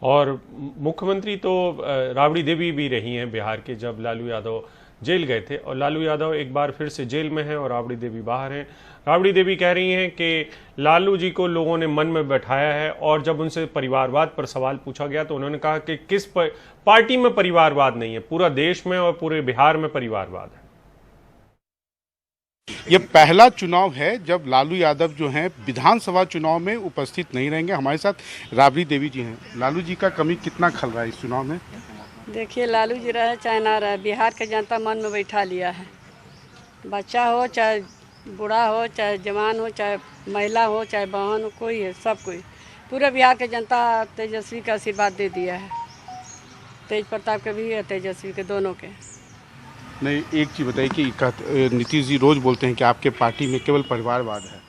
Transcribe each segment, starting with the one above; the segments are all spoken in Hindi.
और मुख्यमंत्री तो राबड़ी देवी भी रही हैं बिहार के, जब लालू यादव जेल गए थे। और लालू यादव एक बार फिर से जेल में हैं और राबड़ी देवी बाहर हैं। राबड़ी देवी कह रही हैं कि लालू जी को लोगों ने मन में बैठाया है, और जब उनसे परिवारवाद पर सवाल पूछा गया तो उन्होंने कहा कि किस पार्टी में परिवारवाद नहीं है, पूरा देश में और पूरे बिहार में परिवारवाद है। ये पहला चुनाव है जब लालू यादव जो हैं विधानसभा चुनाव में उपस्थित नहीं रहेंगे। हमारे साथ राबड़ी देवी जी हैं। लालू जी का कमी कितना खल रहा है इस चुनाव में? देखिए, लालू जी रहे चाहे ना रहे, बिहार के जनता मन में बैठा लिया है। बच्चा हो चाहे बूढ़ा हो, चाहे जवान हो, चाहे महिला हो, चाहे बहन हो, कोई है, सब कोई, पूरे बिहार के जनता तेजस्वी का आशीर्वाद दे दिया है। तेज प्रताप के भी है, तेजस्वी के, दोनों के। नहीं, एक चीज़ बताइए कि नीतीश जी रोज बोलते हैं कि आपके पार्टी में केवल परिवारवाद है।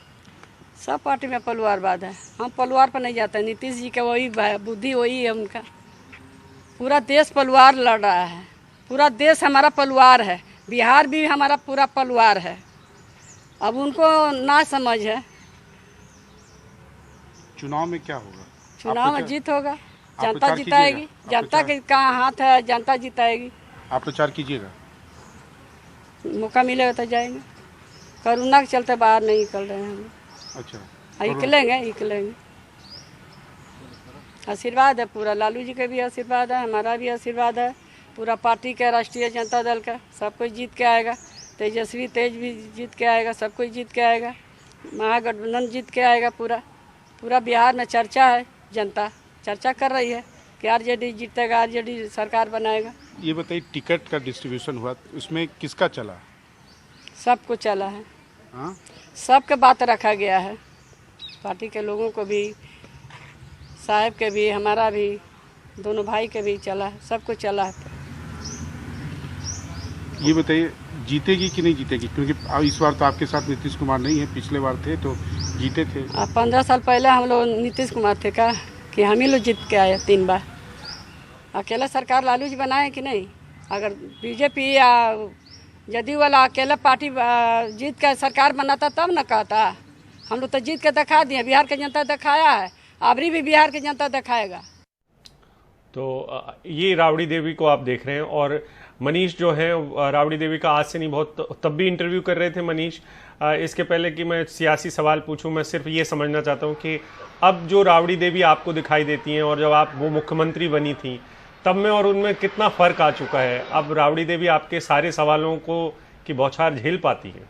सब पार्टी में परिवारवाद है, हम परिवार पर नहीं जाते। नीतीश जी का वही बुद्धि वही है उनका। पूरा देश परिवार लड़ रहा है, पूरा देश हमारा परिवार है, बिहार भी हमारा पूरा परिवार है। अब उनको ना समझ है। चुनाव में क्या होगा? चुनाव में जीत होगा, जनता जिताएगी। जनता के कहाँ हाथ है, जनता जिताएगी। आप प्रचार कीजिएगा? मौका मिलेगा तो जाएंगे। कोरोना के चलते बाहर नहीं निकल रहे हैं हम। अच्छा, निकलेंगे। आशीर्वाद है पूरा, लालू जी का भी आशीर्वाद है, हमारा भी आशीर्वाद है, पूरा पार्टी का, राष्ट्रीय जनता दल का। सब कोई जीत के आएगा। तेजस्वी तेज भी जीत के आएगा, सब कोई जीत के आएगा। महागठबंधन जीत के आएगा। पूरा बिहार में चर्चा है, जनता चर्चा कर रही है कि आरजेडी जीतेगा, आरजेडी सरकार बनाएगा। ये बताइए, टिकट का डिस्ट्रीब्यूशन हुआ, उसमें किसका चला? सबको चला है। हाँ, सबके बात रखा गया है, पार्टी के लोगों को भी, साहब के भी, हमारा भी, दोनों भाई के भी चला है, सबको चला है। ये बताइए, जीतेगी कि नहीं जीतेगी? क्योंकि इस बार तो आपके साथ नीतीश कुमार नहीं है, पिछले बार थे तो जीते थे। 15 साल पहले हम लोग नीतीश कुमार थे का कि हम ही लोग जीत के आए 3 बार। अकेला सरकार लालू जी बनाए कि नहीं? अगर बीजेपी या जदयू वाला अकेला पार्टी जीत के सरकार बनाता तब न कहता। हम लोग तो जीत के दिखा दिए, बिहार की जनता दिखाया है, अबरी भी बिहार की जनता दिखाएगा। तो ये राबड़ी देवी को आप देख रहे हैं। और मनीष जो है, राबड़ी देवी का आज से नहीं, बहुत तब भी इंटरव्यू कर रहे थे मनीष। इसके पहले कि मैं सियासी सवाल पूछूं, मैं सिर्फ ये समझना चाहता हूं कि अब जो राबड़ी देवी आपको दिखाई देती हैं और जब आप वो मुख्यमंत्री बनी थी तब में और उनमें कितना फर्क आ चुका है? अब राबड़ी देवी आपके सारे सवालों को की बौछार झेल पाती है?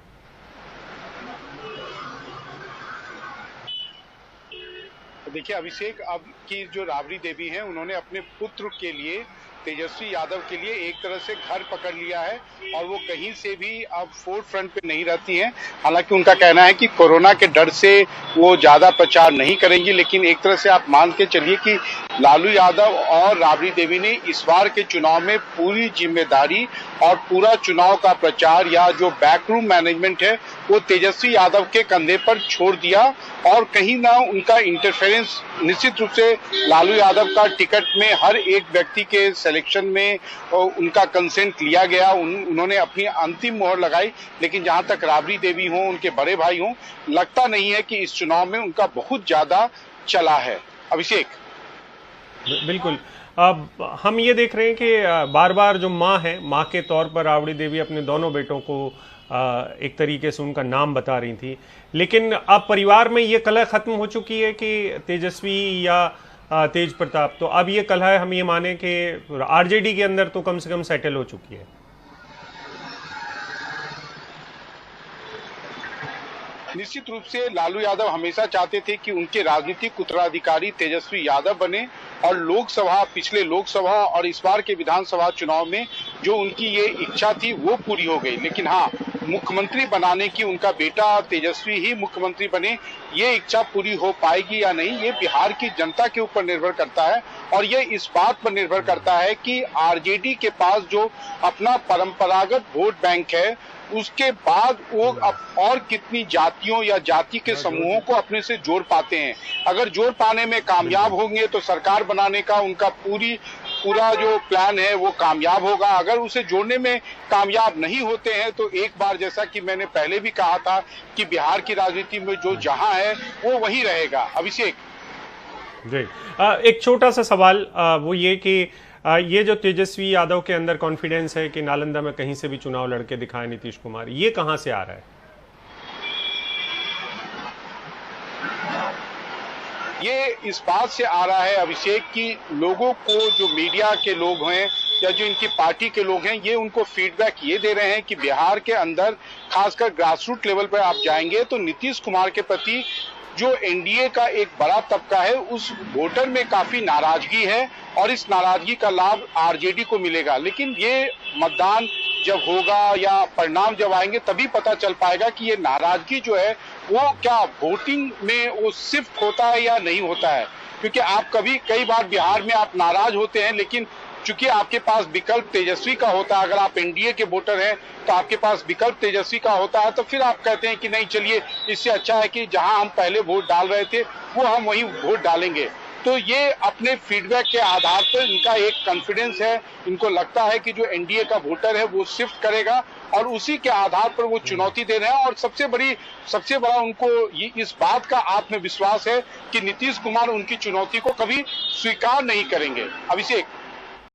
देखिए अभिषेक, अब की जो राबड़ी देवी हैं, उन्होंने अपने पुत्र के लिए, तेजस्वी यादव के लिए एक तरह से घर पकड़ लिया है और वो कहीं से भी अब फोर्थ फ्रंट पे नहीं रहती हैं। हालांकि उनका कहना है कि कोरोना के डर से वो ज्यादा प्रचार नहीं करेंगी, लेकिन एक तरह से आप मान के चलिए कि लालू यादव और राबड़ी देवी ने इस बार के चुनाव में पूरी जिम्मेदारी और पूरा चुनाव का प्रचार या जो बैकरूम मैनेजमेंट है वो तेजस्वी यादव के कंधे पर छोड़ दिया। और कहीं ना उनका इंटरफेरेंस निश्चित रूप से लालू यादव का टिकट में हर एक व्यक्ति के सिलेक्शन में उनका कंसेंट लिया गया, उन्होंने अपनी अंतिम मोहर लगाई। लेकिन जहां तक राबड़ी देवी हो, उनके बड़े भाई हों, लगता नहीं है कि इस चुनाव में उनका बहुत ज्यादा चला है। अभिषेक, बिल्कुल। अब हम ये देख रहे हैं कि बार बार जो माँ है, माँ के तौर पर राबड़ी देवी अपने दोनों बेटों को एक तरीके से उनका नाम बता रही थी, लेकिन अब परिवार में ये कलह खत्म हो चुकी है कि तेजस्वी या तेज प्रताप, तो अब ये कलह हम ये माने कि आरजेडी के अंदर तो कम से कम सेटल हो चुकी है। निश्चित रूप से लालू यादव हमेशा चाहते थे कि उनके राजनीतिक उत्तराधिकारी तेजस्वी यादव बने और लोकसभा, पिछले लोकसभा और इस बार के विधानसभा चुनाव में जो उनकी ये इच्छा थी वो पूरी हो गई। लेकिन हाँ, मुख्यमंत्री बनाने की, उनका बेटा तेजस्वी ही मुख्यमंत्री बने, ये इच्छा पूरी हो पाएगी या नहीं, ये बिहार की जनता के ऊपर निर्भर करता है। और ये इस बात पर निर्भर करता है कि आरजेडी के पास जो अपना परंपरागत वोट बैंक है, उसके बाद वो अब और कितनी जातियों या जाति के समूहों को अपने से जोड़ पाते हैं। अगर जोड़ पाने में कामयाब होंगे तो सरकार बनाने का उनका पूरा जो प्लान है वो कामयाब होगा। अगर उसे जोड़ने में कामयाब नहीं होते हैं तो एक बार, जैसा कि मैंने पहले भी कहा था, कि बिहार की राजनीति में जो जहां है वो वहीं रहेगा। अभिषेक, जी, एक छोटा सा सवाल वो ये कि ये जो तेजस्वी यादव के अंदर कॉन्फिडेंस है कि नालंदा में कहीं से भी चुनाव लड़के दिखाए नीतीश कुमार, ये कहां से आ रहा है? ये इस बात से आ रहा है अभिषेक कि लोगों को, जो मीडिया के लोग हैं या जो इनकी पार्टी के लोग हैं, ये उनको फीडबैक ये दे रहे हैं कि बिहार के अंदर खासकर ग्रासरूट लेवल पर आप जाएंगे तो नीतीश कुमार के प्रति जो एनडीए का एक बड़ा तबका है उस वोटर में काफी नाराजगी है और इस नाराजगी का लाभ आरजेडी को मिलेगा। लेकिन ये मतदान जब होगा या परिणाम जब आएंगे तभी पता चल पाएगा कि ये नाराजगी जो है वो क्या वोटिंग में वो शिफ्ट होता है या नहीं होता है। क्योंकि आप कई बार बिहार में आप नाराज होते हैं, लेकिन चूंकि आपके पास विकल्प तेजस्वी का होता है, अगर आप एनडीए के वोटर हैं तो आपके पास विकल्प तेजस्वी का होता है, तो फिर आप कहते हैं कि नहीं चलिए इससे अच्छा है कि जहां हम पहले वोट डाल रहे थे वो हम वहीं वोट डालेंगे। तो ये अपने फीडबैक के आधार पर इनका एक कॉन्फिडेंस है, इनको लगता है कि जो एनडीए का वोटर है वो शिफ्ट करेगा और उसी के आधार पर वो चुनौती दे रहे हैं। और सबसे बड़ा उनको इस बात का आत्मविश्वास है कि नीतीश कुमार उनकी चुनौती को कभी स्वीकार नहीं करेंगे। अभिषेक।